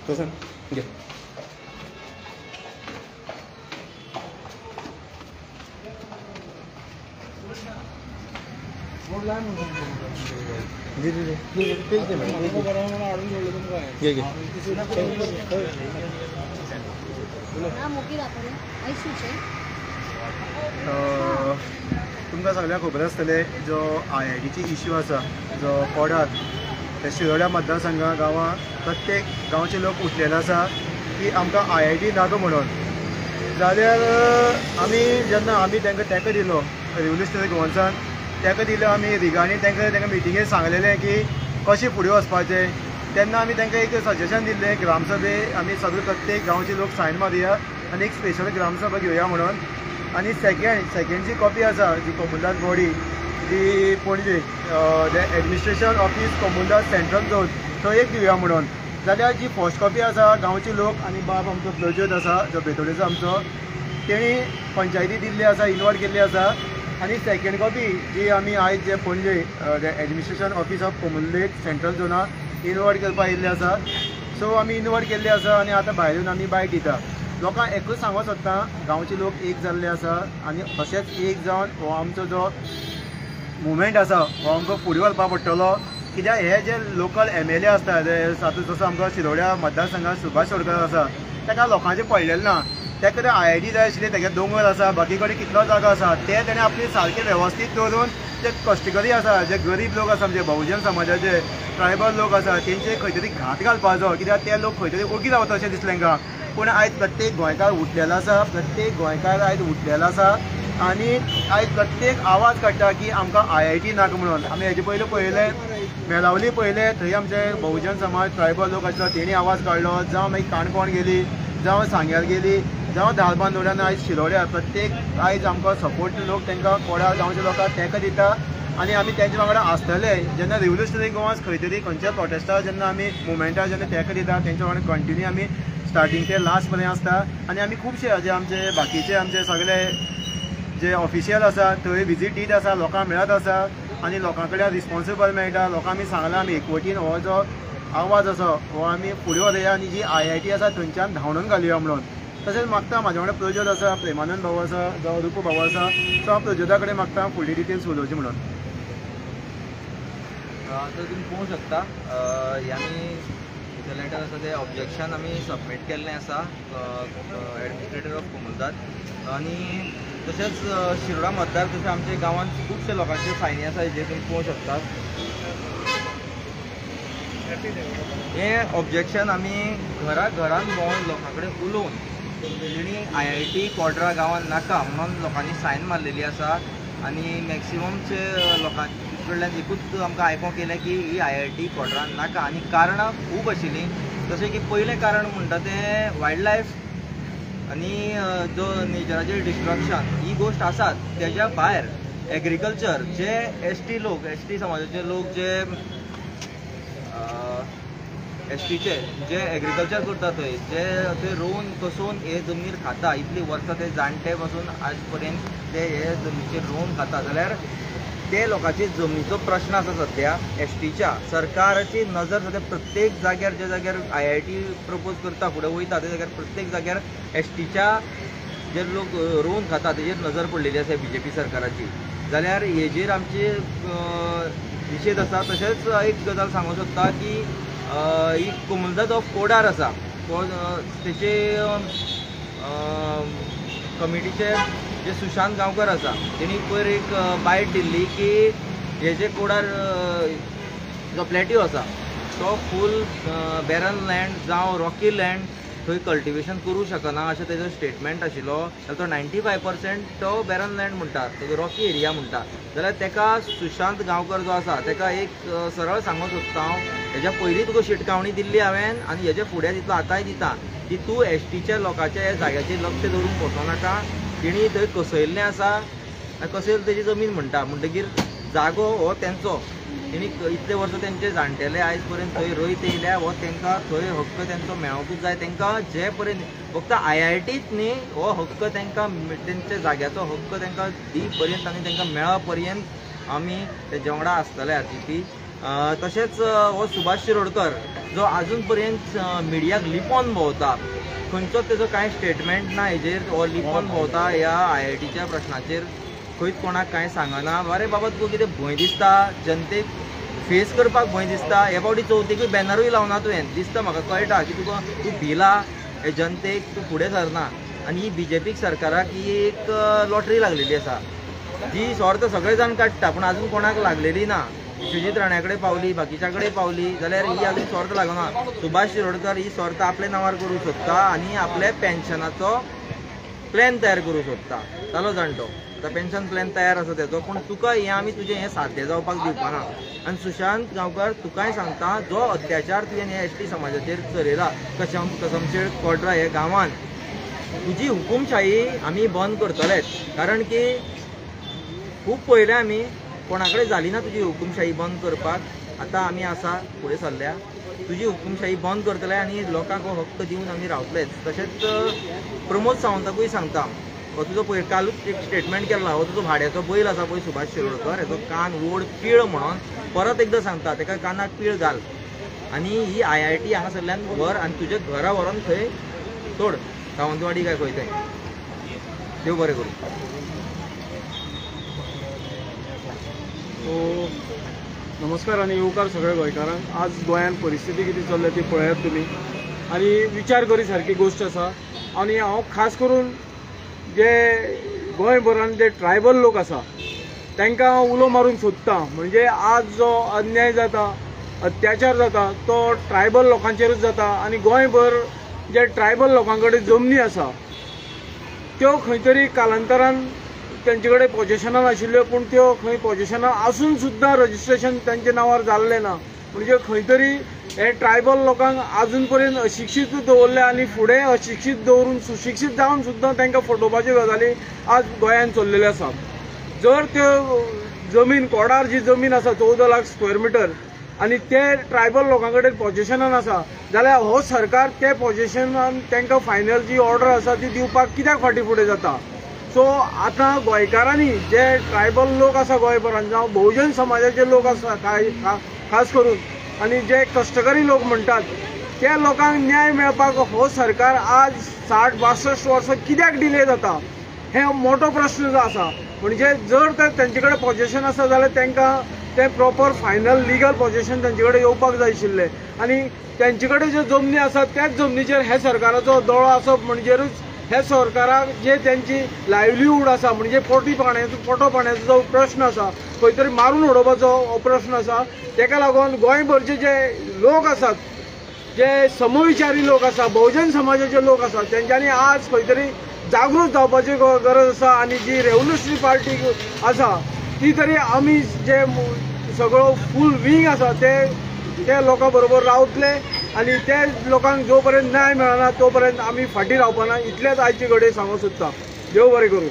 तो सांग घे. तुमकां सगळ्यांक खबर आसतलें जो IITची इश्यू आसा जो कोडार त्या शिरोड्या मतदारसंघा गांवां प्रत्येक गांवचे लोक उठलेले आसा की आमकां IIT नाका म्हणून. जाल्यार जेन्ना आमी तांकां दिलो रिव्होल्युशनरी गोवन्सान ताका दिलो आमी रिगांनी तांकां मिटिंगेक सांगलेलें की कशें फुडें वचपाचें. तेन्ना आमी तांकां एक सजेशन दिल्लें ग्रामसभे आमी सगळे प्रत्येक गांवचे लोक सायन मारया आनी एक स्पेशल ग्रामसभा घेवया म्हणून. आनी सेकेंड जी कॉपी आसा जी कोमुलदाद बॉडी जी पणजे एडमिनिस्ट्रेशन ऑफिस कोमुलदाद सेंट्रल झोन थंय एक दिवया म्हणून. जाल्यार जी फर्स्ट कॉपी आसा गांवचे लोक आनी बाब आमचो प्रज्योत आसा जो बेतोडेचो आमचो तेणी पंचायती दिल्ली आसा इनवर्ट केल्ली आसा. आनी सेकेंड कॉपी जी आमी आयज जे पणजे एडमिनिस्ट्रेशन ऑफिस ऑफ कोमुलदेट सेंट्रल झोना इनवर्ट करपाक येयल्ले आसा. सो आमी इनवर्ट केल्ले आसा आनी आतां भायर येवन आमी बायट दिता. लोकांक एकूच सांगूंक सोदता गांवचे लोक एक जाल्ले आसा आनी तशेंच एक जावन हो आमचो जो मुवमेंट आसा हो आमकां फुडें व्हरपाक पडटलो. कित्याक हे जे लोकल MLA आसता जसो आमकां शिरोड्या मतदारसंघात सुभाष शिरोडकर आसा ताका लोकांचें पडलेलें ना. ताका ते IIT जाय आशिल्ले तेगे दोंगर आसा बाकी कडेन कितलो जागा आसा ते तेणें आपली सारकें वेवस्थीत दवरून जे कश्टकरी आसा जे गरीब लोक आसा म्हणजे बहुजन समाजाचे ट्रायबल लोक आसा तेंचे खंय तरी घात घालपाचो. कित्याक ते लोक खंय तरी ओगी रावता अशें दिसलें तांकां. पूण आयज प्रत्येक गोंयकार उठलेलो आसा प्रत्येक गोंयकार आयज उठलेलो आसा आनी आयज प्रत्येक आवाज काडटा की आमकां IIT नाका म्हणून. आमी हेजे पयलीं पळयलें मेलावली पळयले थंय आमचे बहुजन समाज ट्रायबल लोक आसलो तेणी आवाज काडलो. जावं मागीर काणकोण गेली जावं सांग्यार गेली जावं धारबांदोड्यान आयज शिरोड्या प्रत्येक आयज आमकां सपोर्ट लोक तांकां कोडा गांवच्या लोकांक तांकां दिता. आनी आमी तेंचे वांगडा आसतले जेन्ना रिव्होल्युशनरी गोवांस खंय तरी खंयच्या प्रोटेस्टार जेन्ना आमी मुवमेंटार जेन्ना तांकां दिता तेंच्या वांगडा कंटिन्यू आमी स्टार्टींग ते लास्ट पर्यंत आसता. आनी आमी खुबशे जे आमचे बाकीचे आमचे सगळे जे ऑफिशियल आसा थंय विजीट दीत आसा लोकांक मेळत आसा आनी लोकां कडेन रिस्पॉन्सिबल मेळटा. लोकांक आमी सांगलां आमी एकवटीन हो जो आवाज आसा हो आमी फुडें व्हरया आनी जी IIT आसा थंयच्यान धांवडून घालुया म्हणून. तशेंच मागता म्हाजे वांगडा प्रज्योत आसा प्रेमानंद भाऊ आसा जावं रुपू भाऊ आसा सो हांव प्रज्योता कडेन मागता फुडली डिटेल्स उलोवची म्हणून. तर तुम्ही पळोवंक शकता आमी लेटर आसा ते ऑब्जेक्शन आमी सबमीट केल्लें आसा एडमिनिस्ट्रेटर ऑफ कोमुलदाद. आनी तशेंच शिरोडा मतदार तशें आमच्या गांवांत खुबशे लोकांचे फायनी आसा जे तुमी पळोवंक शकतात. हें ऑब्जेक्शन आमी घरान भोंवन लोकां कडेन उलोवन जेणी IIT कोडरा गांवांत नाका म्हणून लोकांनी सायन मारलेली आसा. आनी मॅक्सिममचे लोकांचे कडल्यान एकूच आमकां आयकोंक येयलें की ही IIT कोडरान नाका. आनी कारणां खूब आशिल्लीं. जशें की पयलें कारण म्हणटा तें वायल्ड लायफ आनी जो नेचराचें डिस्ट्रक्शन ही गोश्ट आसात. तेज्या भायर एग्रीकल्चर जे ST लोक ST समाजाचे लोक जे STचे जे एग्रीकल्चर करता थंय जे थंय रोवन कसून हे जमनीर खाता इतलीं वर्सां ते जाणटे पासून आज पर्यंत ते हे जमनीचेर रोवन खाता जाल्यार ते लोकांचे जमनीचो प्रश्न आसा सध्या STच्या सरकाराची नजर सध्या प्रत्येक जाग्यार जे जाग्यार IIT प्रपोज करता फुडें वयता त्या जाग्यार प्रत्येक जाग्यार STच्या जे लोक रोवन खाता तेजेर नजर पडलेली आसा BJP सरकाराची. जाल्यार हेजेर आमचे निशेध आसा. तशेंच एक गजाल सांगूंक सोदता की ही कोमुलदाद ऑफ कोडार आसा तेचे कमिटीचे जे सुशांत गांवकर आसा तेणी पयर एक बायट दिल्ली की हे जे कोडार जो प्लॅट्यू आसा तो फूल बॅरन लँड जावं रॉकी लँड थंय कल्टिवेशन करूं शकना अशें तेजो स्टेटमेंट आशिल्लो. जाल्यार तो 95% तो बॅरन लँड म्हणटा तो रॉकी एरिया म्हणटा. जाल्यार तेका सुशांत गांवकर जो आसा तेका एक सरळ सांगूंक सोदता हांव हेज्या पयलीं तुका शिटकावणी दिल्ली हांवें आनी हेजे फुडें दितलो आतांय दिता की तूं STच्या लोकांच्या ह्या जाग्याचेर लक्ष दवरूंक वचो नाका. तेणी थंय कसयल्लें आसा कसयली तेजी जमीन म्हणटकीर जागो हो तेंचो. तेणी इतले वर्सां तेंचे जाणटेले आयज पर्यंत थंय रयत येयल्या हो तांकां थंय हक्क तेंचो मेळोंकूच जाय. तांकां जे पर्यंत फक्त IITच न्ही हो हक्क तांकां तेंचे जाग्याचो हक्क तांकां दी पर्यंत आनी तांकां मेळा पर्यंत आमी तेजे वांगडा आसतले आरतीपी. तशेंच हो सुभाष शिरोडकर जो अजून पर्यंत मिडियाक लिपोवन भोंवता, खंयचोच तेजो कांय स्टेटमेंट ना हेजेर, हो लिपोवन भोंवता ह्या IITच्या प्रश्नाचेर, खंयच कोणाक कांय सांगना. अरे बाबा तुका कितें भंय दिसता, जनतेक फेस करपाक भंय दिसता, हे फावटी चवथीकूय बॅनरूय लावना तुवें, दिसता म्हाका, कळटा की तूं भिला हे जनतेक, तूं फुडें सरना. आनी ही BJP सरकाराक ही एक लॉटरी लागलेली आसा, जी स्वार्थ सगळे जाण काडटा पूण अजून कोणाक लागलेली ना. सुजीत राणे कडेन पावली, बाकीच्या कडेन पावली, जाल्यार ही अजून स्वार्थ लागना. सुभाष शिरोडकर ही स्वार्थ आपल्या नांवार करूंक सोदता आनी आपल्या पेन्शनाचो प्लॅन तयार करूंक सोदता. जालो जाणटो, आतां पेन्शन प्लॅन तयार आसा तेजो, पूण तुका हें आमी तुजें हें साध्य जावपाक दिवपाना. आनी सुशांत गांवकर तुकांय सांगता, जो अत्याचार तुवें हे ST समाजाचेर चलयला कसमशेळ कोड्रा हे गांवांत, तुजी हुकूमशाही आमी बंद करतलेच. कारण की खूब पयलें आमी, कोणा कडेन जाली ना तुजी हुकूमशाही बंद करपाक. आतां आमी आसा फुडें सरल्या, तुजी हुकूमशाही बंद करतले आनी लोकांक हो हक्क दिवन आमी रावतलेच. तशेंच प्रमोद सावंताकूय सांगता, हो तुजो पळय कालूच एक स्टेटमेंट केला, हो तुजो भाड्याचो बैल आसा पळय सुभाष शिरोडकर, हेजो कान वोड पीळ म्हणून परत एकदां सांगता, तेका कानाक पीळ घाल आनी ही IIT हांगासरल्यान व्हर आनी तुजे घरा व्हरून थंय सोड, सावंतवाडी काय खंय थंय. देव बरें करूं. नमस्कार आणि येवकार सगळ्या गोंयकारांक. आज गोंयांत परिस्थिती कितें चल्ल्या ती पळयात तुमी आनी विचार करी सारकी गोश्ट आसा. आनी हांव खास करून जे गोंयभरांत जे ट्रायबल लोक आसा तांकां उलो मारूंक सोदता. म्हणजे आज जो अन्याय जाता, अत्याचार जाता, तो ट्रायबल लोकांचेरूच जाता. आनी गोंयभर जे ट्रायबल लोकां कडेन जमनी आसा त्यो खंय तरी कालांतरान तेंचे कडेन पोजेशनान आशिल्ल्यो, पूण त्यो खंय पोजेशनां आसून सुद्दां रजिस्ट्रेशन तांच्या नांवार जाल्लें ना. म्हणजे खंय तरी हे ट्रायबल लोकांक आजून पर्यंत अशिक्षीत दवरले आनी फुडें अशिक्षीत दवरून सुशिक्षीत जावन सुद्दां तांकां फटोवपाच्यो गजाली आज गोंयांत चल्लेल्यो आसा. जर त्यो जमीन कोडार जी जमीन आसा 14 लाख स्क्वेअर मिटर आनी ते ट्रायबल लोकां कडेन पोजेशनान आसा, जाल्यार हो सरकार ते पोजेशनान तांकां फायनल जी ऑर्डर आसा ती दिवपाक कित्याक फाटीं फुडें जाता. सो आतां गोंयकारांनी जे ट्रायबल लोक आसा गोंयभरांत, जावं बहुजन समाजाचे लोक आसा खास करून, आनी जे कश्टकरी लोक म्हणटात, त्या लोकांक न्याय मेळपाक हो सरकार आज 60-62 वर्सां कित्याक डिले जाता, हे मोठो प्रश्न जो आसा. म्हणजे जर तेंचे कडेन पोजेशन आसा जाल्यार तांकां ते प्रॉपर फायनल लिगल पोजेशन तेंचे कडेन येवपाक जाय आशिल्लें. आनी तेंचे कडेन ज्यो जमनी आसात त्याच जमनीचेर हे सरकाराचो दोळो आसप म्हणजेरूच हे सरकाराक जे त्यांची लायव्हलीहूड आसा, म्हणजे पोटोपाण्याचो जो प्रश्न आसा, खंय तरी मारून उडोवपाचो प्रश्न आसा, तेका लागून गोंयभरचे जे लोक आसात, जे समविचारी लोक आसा, बहुजन समाजाचे लोक आसा, तेंच्यांनी आज खंय तरी जागृत जावपाची गरज आसा. आनी जी रेव्होल्युशनरी पार्टी आसा ती तरी आमी जे सगळो फूल विंग आसा ते लोकां बरोबर रावतले आनी ते लोकांक जो पर्यंत न्याय मेळना तो पर्यंत आमी फाटीं रावपाना, इतलेंच आयचे घडये सांगूंक सोदता. देव बरें करूं.